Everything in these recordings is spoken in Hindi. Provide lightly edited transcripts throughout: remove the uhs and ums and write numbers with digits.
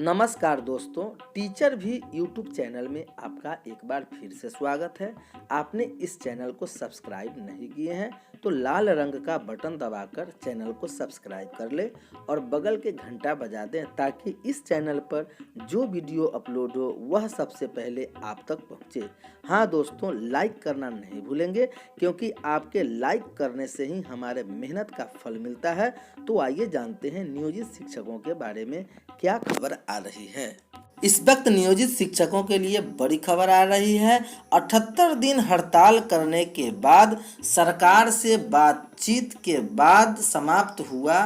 नमस्कार दोस्तों, टीचर भी यूट्यूब चैनल में आपका एक बार फिर से स्वागत है। आपने इस चैनल को सब्सक्राइब नहीं किए हैं तो लाल रंग का बटन दबाकर चैनल को सब्सक्राइब कर ले और बगल के घंटा बजा दें ताकि इस चैनल पर जो वीडियो अपलोड हो वह सबसे पहले आप तक पहुंचे। हाँ दोस्तों, लाइक करना नहीं भूलेंगे क्योंकि आपके लाइक करने से ही हमारे मेहनत का फल मिलता है। तो आइए जानते हैं नियोजित शिक्षकों के बारे में क्या खबर आ रही है। इस वक्त नियोजित शिक्षकों के लिए बड़ी खबर आ रही है। 78 दिन हड़ताल करने के बाद सरकार से बातचीत के बाद समाप्त हुआ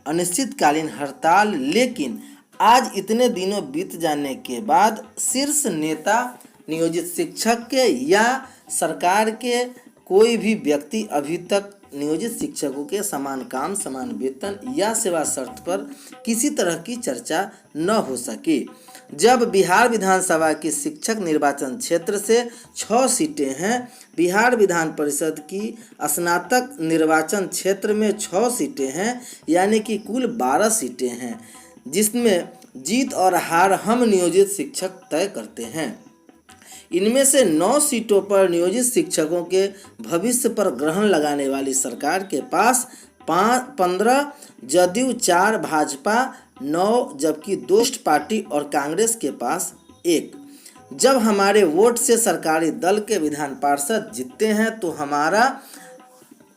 अनिश्चितकालीन हड़ताल, लेकिन आज इतने दिनों बीत जाने के बाद शीर्ष नेता नियोजित शिक्षक के या सरकार के कोई भी व्यक्ति अभी तक नियोजित शिक्षकों के समान काम, समान वेतन या सेवा शर्त पर किसी तरह की चर्चा न हो सकी। जब बिहार विधानसभा की शिक्षक निर्वाचन क्षेत्र से 6 सीटें हैं, बिहार विधान परिषद की स्नातक निर्वाचन क्षेत्र में 6 सीटें हैं, यानी कि कुल 12 सीटें हैं, जिसमें जीत और हार हम नियोजित शिक्षक तय करते हैं। इनमें से 9 सीटों पर नियोजित शिक्षकों के भविष्य पर ग्रहण लगाने वाली सरकार के पास 15, जदयू 4, भाजपा 9, जबकि दोस्त पार्टी और कांग्रेस के पास 1। जब हमारे वोट से सरकारी दल के विधान पार्षद जीतते हैं तो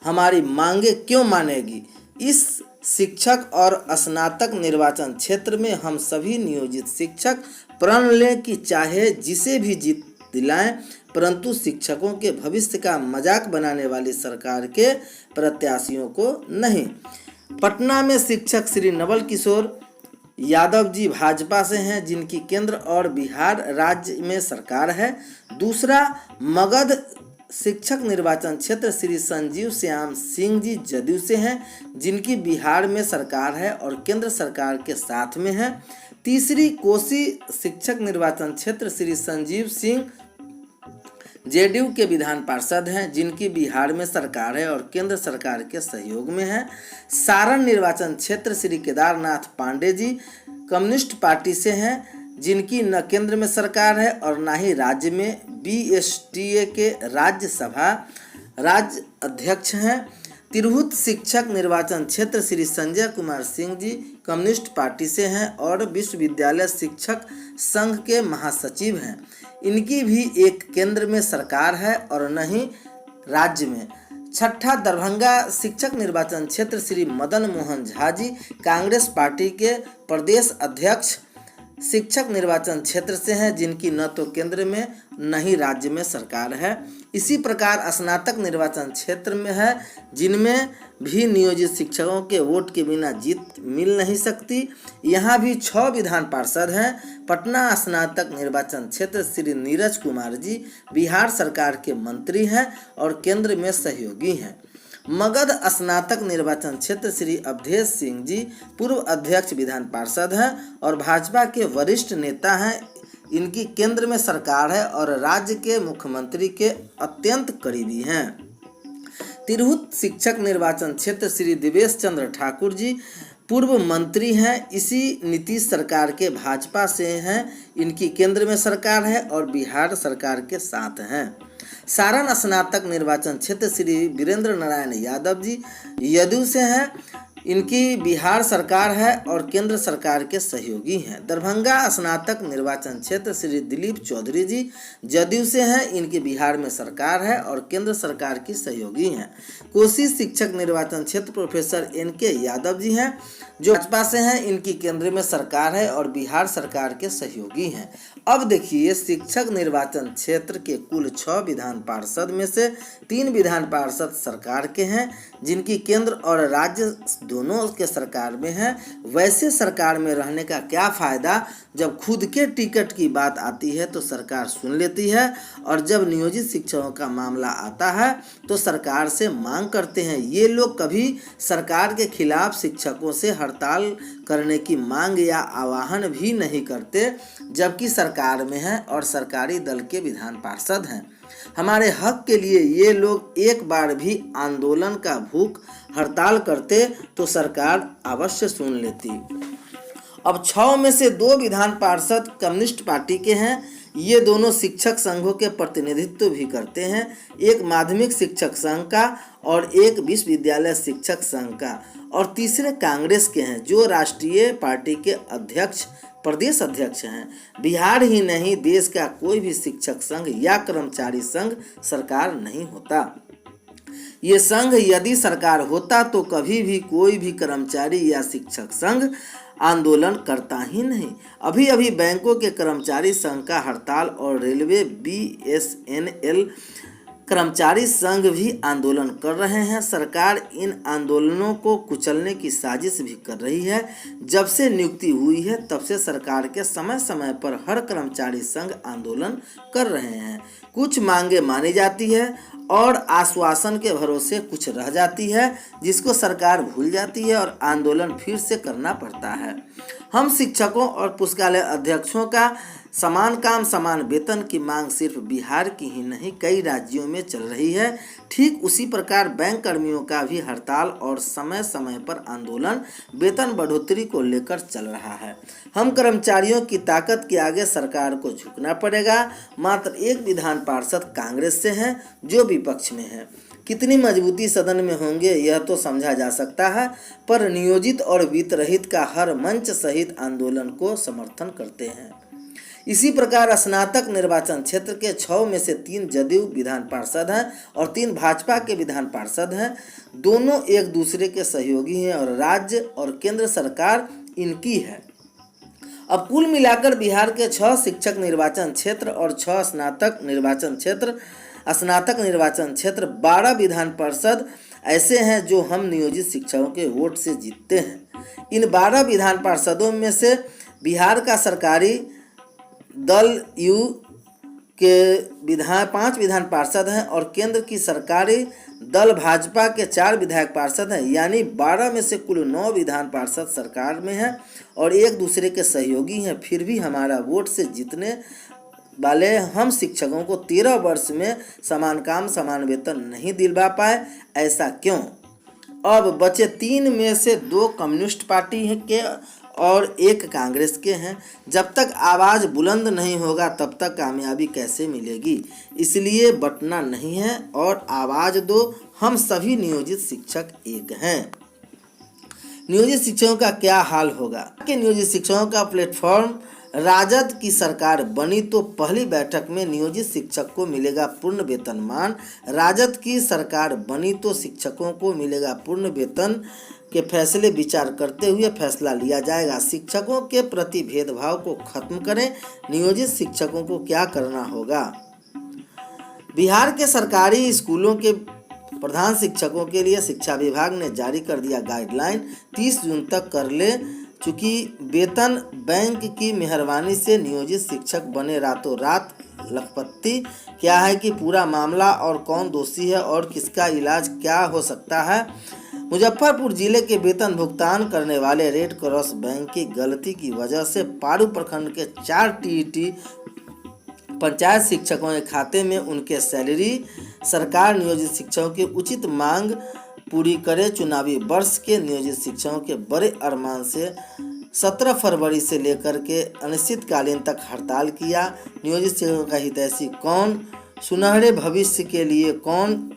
हमारी मांगे क्यों मानेगी। इस शिक्षक और स्नातक निर्वाचन क्षेत्र में हम सभी नियोजित शिक्षक प्रण लें कि चाहे जिसे भी जीत दिलाएं, परंतु शिक्षकों के भविष्य का मजाक बनाने वाली सरकार के प्रत्याशियों को नहीं। पटना में शिक्षक श्री नवल किशोर यादव जी भाजपा से हैं, जिनकी केंद्र और बिहार राज्य में सरकार है। दूसरा, मगध शिक्षक निर्वाचन क्षेत्र श्री संजीव श्याम सिंह जी जदयू से हैं, जिनकी बिहार में सरकार है और केंद्र सरकार के साथ में है। तीसरी, कोसी शिक्षक निर्वाचन क्षेत्र श्री संजीव सिंह जेडीयू के विधान पार्षद हैं, जिनकी बिहार में सरकार है और केंद्र सरकार के सहयोग में है। सारण निर्वाचन क्षेत्र श्री केदारनाथ पांडे जी कम्युनिस्ट पार्टी से हैं, जिनकी न केंद्र में सरकार है और न ही राज्य में। बीएसटीए के राज्य अध्यक्ष हैं। तिरहुत शिक्षक निर्वाचन क्षेत्र श्री संजय कुमार सिंह जी कम्युनिस्ट पार्टी से हैं और विश्वविद्यालय शिक्षक संघ के महासचिव हैं। इनकी भी एक केंद्र में सरकार है और न ही राज्य में। छठा, दरभंगा शिक्षक निर्वाचन क्षेत्र श्री मदन मोहन झा जी कांग्रेस पार्टी के प्रदेश अध्यक्ष शिक्षक निर्वाचन क्षेत्र से हैं, जिनकी न तो केंद्र में न ही राज्य में सरकार है। इसी प्रकार स्नातक निर्वाचन क्षेत्र में है, जिनमें भी नियोजित शिक्षकों के वोट के बिना जीत मिल नहीं सकती। यहाँ भी 6 विधान पार्षद हैं। पटना स्नातक निर्वाचन क्षेत्र श्री नीरज कुमार जी बिहार सरकार के मंत्री हैं और केंद्र में सहयोगी हैं। मगध स्नातक निर्वाचन क्षेत्र श्री अवधेश सिंह जी पूर्व अध्यक्ष विधान पार्षद हैं और भाजपा के वरिष्ठ नेता हैं। इनकी केंद्र में सरकार है और राज्य के मुख्यमंत्री के अत्यंत करीबी हैं। तिरहुत शिक्षक निर्वाचन क्षेत्र श्री दिवेश चंद्र ठाकुर जी पूर्व मंत्री हैं। इसी नीतीश सरकार के भाजपा से हैं। इनकी केंद्र में सरकार है और बिहार सरकार के साथ हैं। सारण स्नातक निर्वाचन क्षेत्र श्री वीरेंद्र नारायण यादव जी जदयू से हैं। इनकी बिहार सरकार है और केंद्र सरकार के सहयोगी हैं। दरभंगा स्नातक निर्वाचन क्षेत्र श्री दिलीप चौधरी जी जदयू से हैं। इनकी बिहार में सरकार है और केंद्र सरकार की सहयोगी हैं। कोसी शिक्षक निर्वाचन क्षेत्र प्रोफेसर NK यादव जी हैं, जो भाजपा से हैं। इनकी केंद्र में सरकार है और बिहार सरकार के सहयोगी हैं। अब देखिए, शिक्षक निर्वाचन क्षेत्र के कुल 6 विधान पार्षद में से 3 विधान पार्षद सरकार के हैं, जिनकी केंद्र और राज्य दोनों के सरकार में है। वैसे सरकार में रहने का क्या फ़ायदा जब खुद के टिकट की बात आती है तो सरकार सुन लेती है, और जब नियोजित शिक्षकों का मामला आता है तो सरकार से मांग करते हैं। ये लोग कभी सरकार के खिलाफ शिक्षकों से हड़ताल करने की मांग या आह्वान भी नहीं करते, जबकि सरकार में हैं और सरकारी दल के विधान पार्षद हैं। हमारे हक के लिए ये लोग एक बार भी आंदोलन का भूख हड़ताल करते तो सरकार अवश्य सुन लेती। अब 6 में से 2 विधान पार्षद कम्युनिस्ट पार्टी के हैं। ये दोनों शिक्षक संघों के प्रतिनिधित्व भी करते हैं, एक माध्यमिक शिक्षक संघ का और एक विश्वविद्यालय शिक्षक संघ का, और तीसरे कांग्रेस के हैं जो राष्ट्रीय पार्टी के अध्यक्ष प्रदेश अध्यक्ष हैं। बिहार ही नहीं, देश का कोई भी शिक्षक संघ या कर्मचारी संघ सरकार नहीं होता। ये संघ यदि सरकार होता तो कभी भी कोई भी कर्मचारी या शिक्षक संघ आंदोलन करता ही नहीं। अभी अभी बैंकों के कर्मचारी संघ का हड़ताल और रेलवे BSNL कर्मचारी संघ भी आंदोलन कर रहे हैं। सरकार इन आंदोलनों को कुचलने की साजिश भी कर रही है। जब से नियुक्ति हुई है तब से सरकार के समय समय पर हर कर्मचारी संघ आंदोलन कर रहे हैं। कुछ मांगे मानी जाती है और आश्वासन के भरोसे कुछ रह जाती है, जिसको सरकार भूल जाती है और आंदोलन फिर से करना पड़ता है। हम शिक्षकों और पुस्तकालय अध्यक्षों का समान काम समान वेतन की मांग सिर्फ बिहार की ही नहीं कई राज्यों में चल रही है। ठीक उसी प्रकार बैंक कर्मियों का भी हड़ताल और समय समय पर आंदोलन वेतन बढ़ोतरी को लेकर चल रहा है। हम कर्मचारियों की ताकत के आगे सरकार को झुकना पड़ेगा। मात्र एक विधान पार्षद कांग्रेस से हैं जो विपक्ष में है। कितनी मजबूती सदन में होंगे यह तो समझा जा सकता है, पर नियोजित और वित्तरहित का हर मंच सहित आंदोलन को समर्थन करते हैं। इसी प्रकार स्नातक निर्वाचन क्षेत्र के 6 में से 3 जदयू विधान पार्षद हैं और 3 भाजपा के विधान पार्षद हैं। दोनों एक दूसरे के सहयोगी हैं और राज्य और केंद्र सरकार इनकी है। अब कुल मिलाकर बिहार के 6 शिक्षक निर्वाचन क्षेत्र और 6 स्नातक निर्वाचन क्षेत्र 12 विधान पार्षद ऐसे हैं जो हम नियोजित शिक्षकों के वोट से जीतते हैं। इन 12 विधान पार्षदों में से बिहार का सरकारी दल यू के 5 विधान पार्षद हैं और केंद्र की सरकारी दल भाजपा के 4 विधायक पार्षद हैं। यानी 12 में से कुल 9 विधान पार्षद सरकार में हैं और एक दूसरे के सहयोगी हैं। फिर भी हमारा वोट से जीतने वाले हम शिक्षकों को 13 वर्ष में समान काम समान वेतन नहीं दिलवा पाए। ऐसा क्यों? अब बचे 3 में से 2 कम्युनिस्ट पार्टी के और 1 कांग्रेस के हैं। जब तक आवाज़ बुलंद नहीं होगा तब तक कामयाबी कैसे मिलेगी? इसलिए बटना नहीं है और आवाज़ दो। हम सभी नियोजित शिक्षक एक हैं। नियोजित शिक्षकों का क्या हाल होगा? कि नियोजित शिक्षकों का प्लेटफॉर्म राजद की सरकार बनी तो पहली बैठक में नियोजित शिक्षक को मिलेगा पूर्ण वेतनमान। राजद की सरकार बनी तो शिक्षकों को मिलेगा पूर्ण वेतन के फैसले विचार करते हुए फैसला लिया जाएगा। शिक्षकों के प्रति भेदभाव को खत्म करें। नियोजित शिक्षकों को क्या करना होगा? बिहार के सरकारी स्कूलों के प्रधान शिक्षकों के लिए शिक्षा विभाग ने जारी कर दिया गाइडलाइन 30 जून तक कर ले। चूँकि वेतन बैंक की मेहरबानी से नियोजित शिक्षक बने रातों रात लखपति। क्या है कि पूरा मामला और कौन दोषी है और किसका इलाज क्या हो सकता है? मुजफ्फरपुर जिले के वेतन भुगतान करने वाले रेड क्रॉस बैंक की गलती की वजह से पारू प्रखंड के 4 TET पंचायत शिक्षकों के खाते में उनके सैलरी सरकार नियोजित शिक्षकों की उचित मांग पूरी करे। चुनावी वर्ष के नियोजित शिक्षकों के बड़े अरमान से 17 फरवरी से लेकर के अनिश्चितकालीन तक हड़ताल किया। नियोजित शिक्षकों का हितैषी कौन? सुनहरे भविष्य के लिए कौन?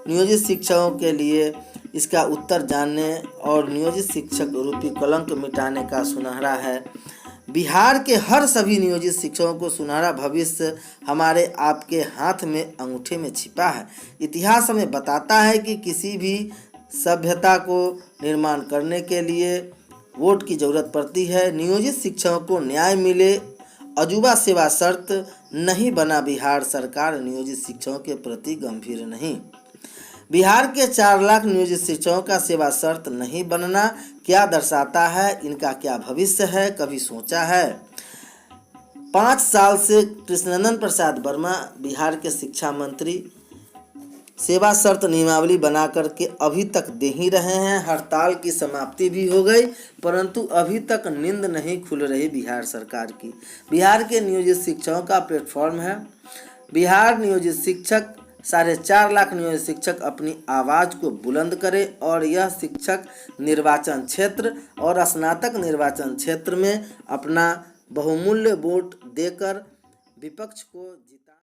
नियोजित शिक्षकों के लिए इसका उत्तर जानने और नियोजित शिक्षक रूपी कलंक मिटाने का सुनहरा है। बिहार के हर सभी नियोजित शिक्षकों को सुनहरा भविष्य हमारे आपके हाथ में अंगूठे में छिपा है। इतिहास हमें बताता है कि किसी भी सभ्यता को निर्माण करने के लिए वोट की जरूरत पड़ती है। नियोजित शिक्षकों को न्याय मिले, अजूबा सेवा शर्त नहीं बना बिहार सरकार नियोजित शिक्षकों के प्रति गंभीर नहीं। बिहार के 4 लाख नियोजित शिक्षकों का सेवा शर्त नहीं बनना क्या दर्शाता है? इनका क्या भविष्य है? कभी सोचा है? 5 साल से कृष्णनंदन प्रसाद वर्मा बिहार के शिक्षा मंत्री सेवा शर्त नियमावली बना करके अभी तक दे ही रहे हैं। हड़ताल की समाप्ति भी हो गई, परंतु अभी तक नींद नहीं खुल रही बिहार सरकार की। बिहार के नियोजित शिक्षकों का प्लेटफॉर्म है बिहार नियोजित शिक्षक 4.5 लाख नियोजित शिक्षक अपनी आवाज़ को बुलंद करें और यह शिक्षक निर्वाचन क्षेत्र और स्नातक निर्वाचन क्षेत्र में अपना बहुमूल्य वोट देकर विपक्ष को जिता